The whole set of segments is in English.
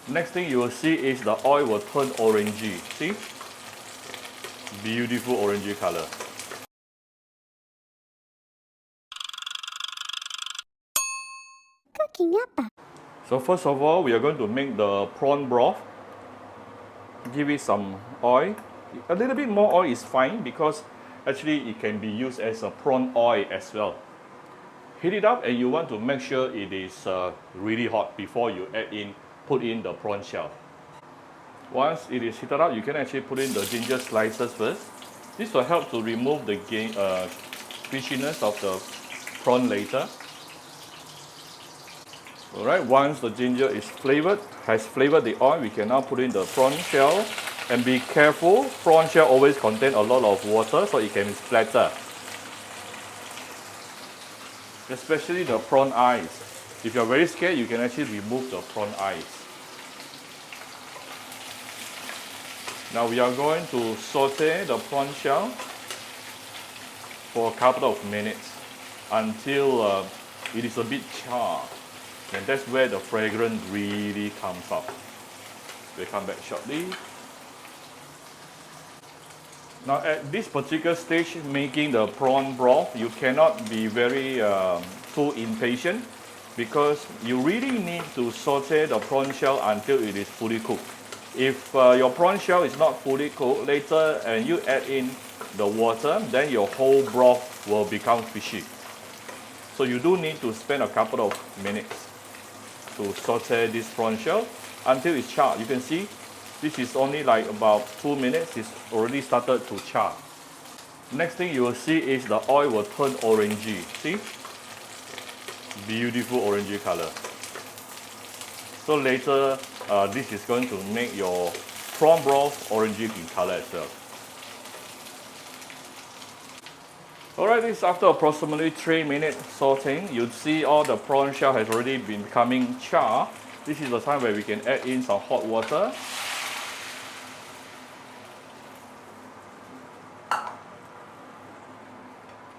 Next thing you will see is the oil will turn orangey. See? Beautiful orangey color. Cooking up. So first of all, we are going to make the prawn broth. Give it some oil. A little bit more oil is fine because actually it can be used as a prawn oil as well. Heat it up and you want to make sure it is really hot before you put in the prawn shell. Once it is heated up, you can actually put in the ginger slices first. This will help to remove the fishiness of the prawn later. Alright, once the ginger is has flavored the oil, we can now put in the prawn shell. And be careful, prawn shell always contain a lot of water, so it can splatter. Especially the prawn eyes. If you're very scared, you can actually remove the prawn eyes. Now we are going to saute the prawn shell for a couple of minutes until it is a bit charred. And that's where the fragrance really comes up. We'll come back shortly. Now at this particular stage, making the prawn broth, you cannot be very too impatient because you really need to saute the prawn shell until it is fully cooked. If your prawn shell is not fully cooked later and you add in the water, then your whole broth will become fishy. So you do need to spend a couple of minutes to saute this prawn shell until it's charred. You can see this is only like about 2 minutes. It's already started to char. Next thing you will see is the oil will turn orangey. See? Beautiful orangey color. So later, this is going to make your prawn broth orangey in color as well. Alright, this is after approximately 3 minutes sauteing. You'll see all the prawn shell has already been becoming charred. This is the time where we can add in some hot water.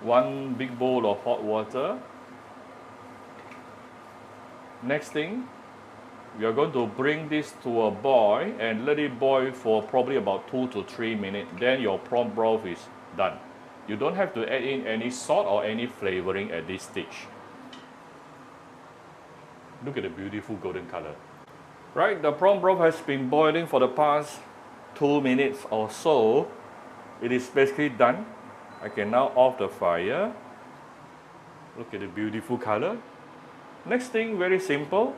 One big bowl of hot water. Next thing, we are going to bring this to a boil and let it boil for probably about 2 to 3 minutes. Then your prawn broth is done. You don't have to add in any salt or any flavoring at this stage. Look at the beautiful golden color. Right, the prawn broth has been boiling for the past 2 minutes or so. It is basically done. I can now off the fire. Look at the beautiful color. Next thing, very simple.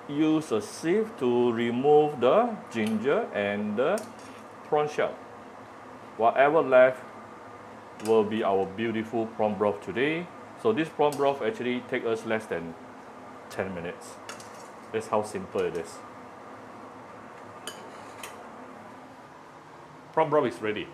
Use a sieve to remove the ginger and the prawn shell. Whatever left will be our beautiful prawn broth today. So this prawn broth actually takes us less than 10 minutes. That's how simple it is. Prawn broth is ready.